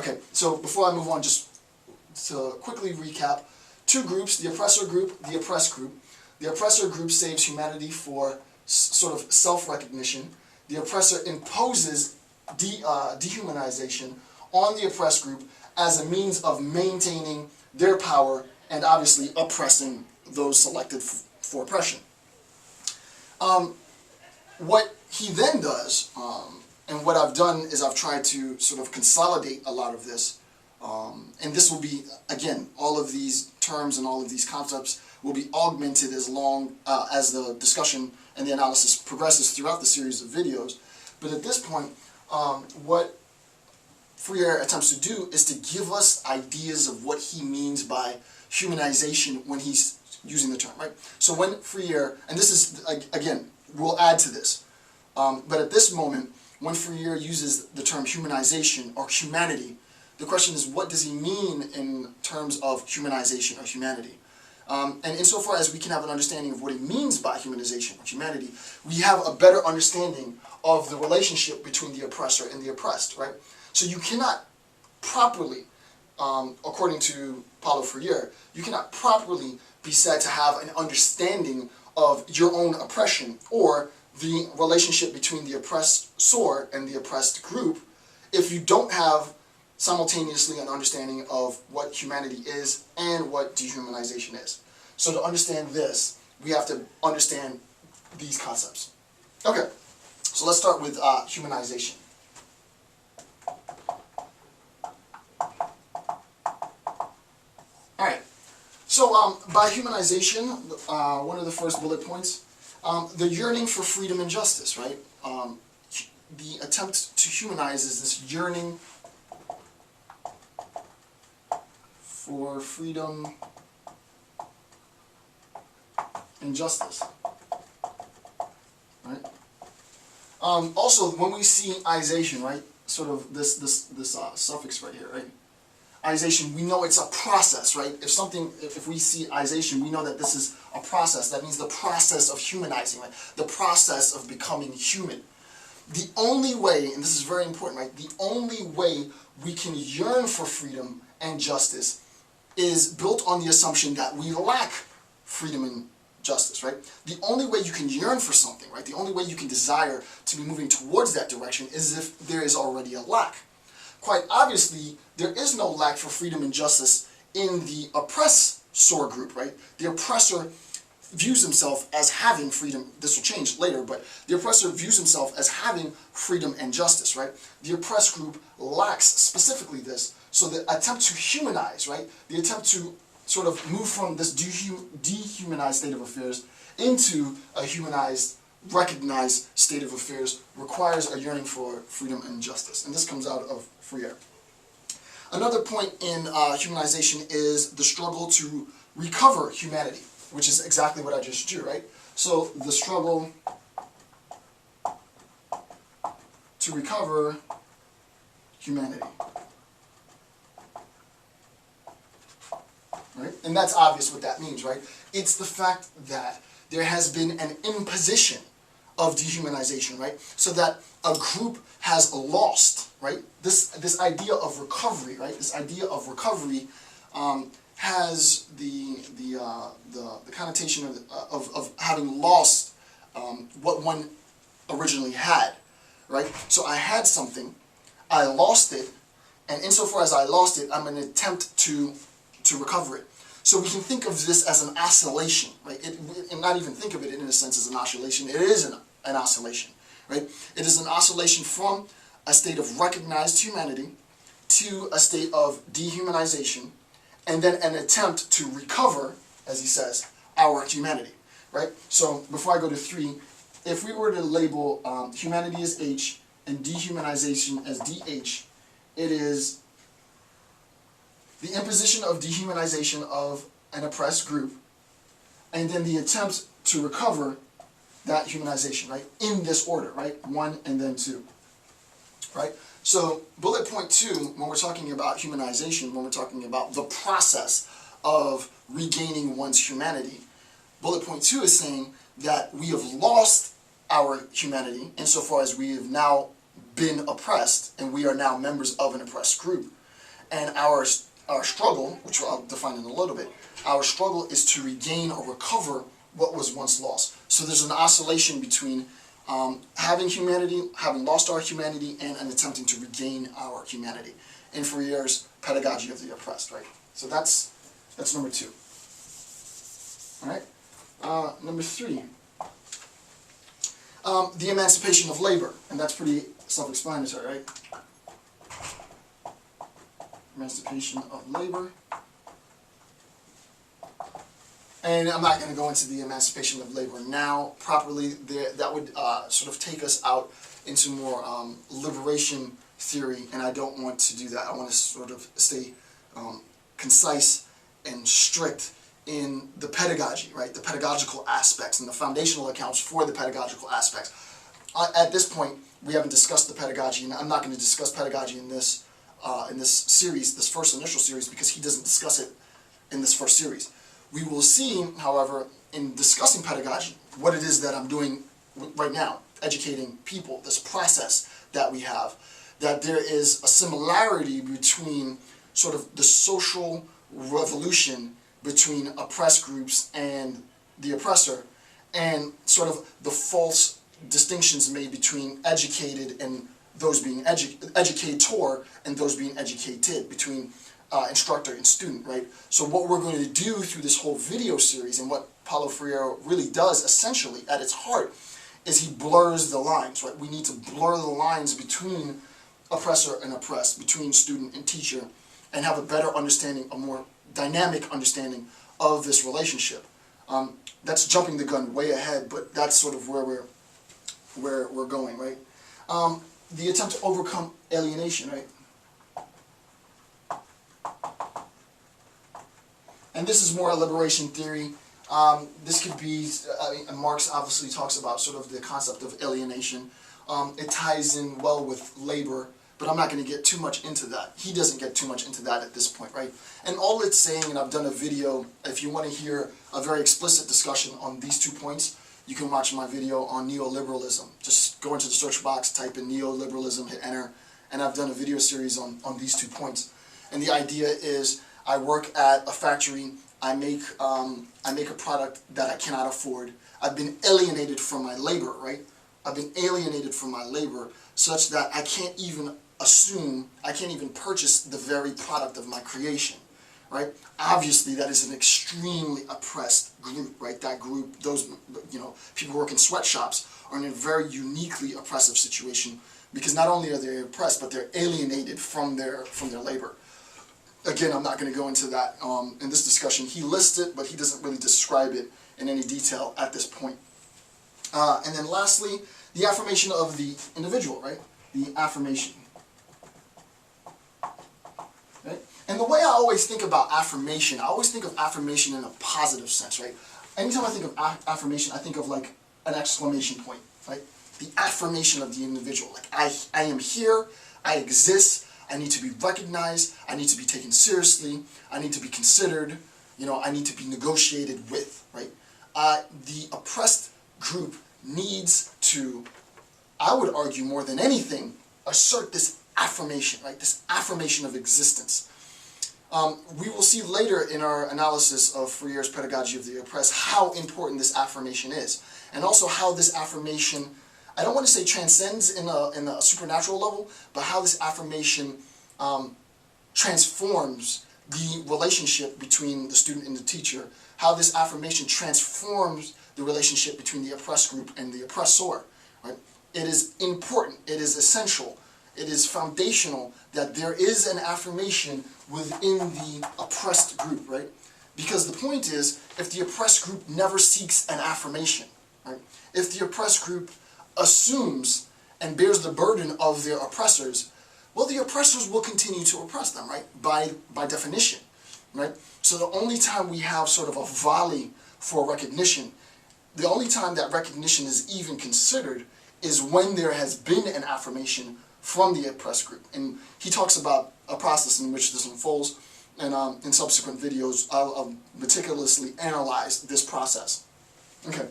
Okay, so before I move on, just to quickly recap, two groups, the oppressor group, the oppressed group. The oppressor group saves humanity for sort of self-recognition. The oppressor imposes dehumanization on the oppressed group as a means of maintaining their power and obviously oppressing those selected for oppression. What he then does, and what I've done is I've tried to sort of consolidate a lot of this, and this will be, again, all of these terms and all of these concepts will be augmented as long as the discussion and the analysis progresses throughout the series of videos. But at this point, what Freire attempts to do is to give us ideas of what he means by humanization when he's using the term, right? So when Freire, and this is, again, we'll add to this, but at this moment, when Freire uses the term humanization or humanity, the question is, what does he mean in terms of humanization or humanity? And insofar as we can have an understanding of what he means by humanization or humanity, we have a better understanding of the relationship between the oppressor and the oppressed, right? So you cannot properly, according to Paulo Freire, you cannot properly be said to have an understanding of your own oppression or the relationship between the oppressor and the oppressed group if you don't have simultaneously an understanding of what humanity is and what dehumanization is. So to understand this, we have to understand these concepts. Okay, so let's start with humanization. Alright, so by humanization, one of the first bullet points, the yearning for freedom and justice, right? The attempt to humanize is this yearning for freedom and justice, right? Also, when we see ization, right, sort of this suffix right here, right? Ization, we know it's a process, right? If we see ization, we know that this is a process. That means the process of humanizing, right? The process of becoming human. The only way, and this is very important, right? The only way we can yearn for freedom and justice is built on the assumption that we lack freedom and justice, right? The only way you can yearn for something, right? The only way you can desire to be moving towards that direction is if there is already a lack. Quite obviously, there is no lack for freedom and justice in the oppressor group, right? The oppressor views himself as having freedom. This will change later, but the oppressor views himself as having freedom and justice, right? The oppressed group lacks specifically this. So the attempt to humanize, right? The attempt to sort of move from this dehumanized state of affairs into a humanized, recognized state of affairs requires a yearning for freedom and justice. And this comes out of Freire. Another point in humanization is the struggle to recover humanity, which is exactly what I just drew, right? So the struggle to recover humanity. Right? And that's obvious what that means, right? It's the fact that there has been an imposition of dehumanization, right? So that a group has lost, right? This idea of recovery, right? This idea of recovery has the connotation of having lost what one originally had, right? So I had something, I lost it, and insofar as I lost it, I'm going to attempt to recover it. So we can think of this as an oscillation, right? And not even think of it in a sense as an oscillation. It is an oscillation, right? It is an oscillation from a state of recognized humanity to a state of dehumanization, and then an attempt to recover, as he says, our humanity, right? So before I go to 3, if we were to label humanity as H and dehumanization as DH, it is the imposition of dehumanization of an oppressed group, and then the attempt to recover that humanization, right? In this order, right? 1 and then 2, right? So bullet point 2, when we're talking about humanization, when we're talking about the process of regaining one's humanity, bullet point 2 is saying that we have lost our humanity insofar as we have now been oppressed and we are now members of an oppressed group. And our struggle, which I'll define in a little bit, our struggle is to regain or recover what was once lost. So there's an oscillation between having humanity, having lost our humanity, and attempting to regain our humanity. In Freire's Pedagogy of the Oppressed, right? So that's number 2. All right. Number 3, the emancipation of labor, and that's pretty self-explanatory, right? Emancipation of labor. And I'm not going to go into the emancipation of labor now properly. That would sort of take us out into more liberation theory, and I don't want to do that. I want to sort of stay concise and strict in the pedagogy, right? The pedagogical aspects and the foundational accounts for the pedagogical aspects. At this point, we haven't discussed the pedagogy, and I'm not going to discuss pedagogy in this series, this first initial series, because he doesn't discuss it in this first series. We will see, however, in discussing pedagogy, what it is that I'm doing right now, educating people, this process that we have, that there is a similarity between sort of the social revolution between oppressed groups and the oppressor, and sort of the false distinctions made between educated and those being educator and those being educated, between instructor and student, right? So what we're going to do through this whole video series, and what Paulo Freire really does essentially at its heart, is he blurs the lines, right? We need to blur the lines between oppressor and oppressed, between student and teacher, and have a better understanding, a more dynamic understanding of this relationship. That's jumping the gun way ahead, but that's sort of where we're going, right? The attempt to overcome alienation, right? And this is more a liberation theory. This could be, Marx obviously talks about sort of the concept of alienation. It ties in well with labor, but I'm not going to get too much into that. He doesn't get too much into that at this point, right? And all it's saying, and I've done a video, if you want to hear a very explicit discussion on these 2 points, you can watch my video on neoliberalism. Just go into the search box, type in neoliberalism, hit enter, and I've done a video series on these 2 points. And the idea is, I work at a factory, I make a product that I cannot afford. I've been alienated from my labor, right? I've been alienated from my labor such that I can't even assume, I can't even purchase the very product of my creation, right? Obviously, that is an extremely oppressed group, right? That group, those, people who work in sweatshops are in a very uniquely oppressive situation, because not only are they oppressed, but they're alienated from their labor. Again, I'm not going to go into that in this discussion. He lists it, but he doesn't really describe it in any detail at this point. And then lastly, the affirmation of the individual, right? The affirmation. Right? And the way I always think about affirmation, I always think of affirmation in a positive sense, right? Anytime I think of affirmation, I think of like an exclamation point, right? The affirmation of the individual. Like, I am here, I exist, I need to be recognized, I need to be taken seriously, I need to be considered, I need to be negotiated with, right? The oppressed group needs to, I would argue more than anything, assert this affirmation, right? This affirmation of existence. We will see later in our analysis of Freire's Pedagogy of the Oppressed how important this affirmation is, and also how this affirmation, I don't want to say transcends in a supernatural level, but how this affirmation transforms the relationship between the student and the teacher, how this affirmation transforms the relationship between the oppressed group and the oppressor, right? It is important, it is essential, it is foundational that there is an affirmation within the oppressed group, right? Because the point is, if the oppressed group never seeks an affirmation, right? If the oppressed group assumes and bears the burden of their oppressors, well, the oppressors will continue to oppress them, right? By definition, right? So the only time we have sort of a volley for recognition, the only time that recognition is even considered is when there has been an affirmation from the oppressed group. And he talks about a process in which this unfolds, and in subsequent videos, I'll meticulously analyze this process. Okay.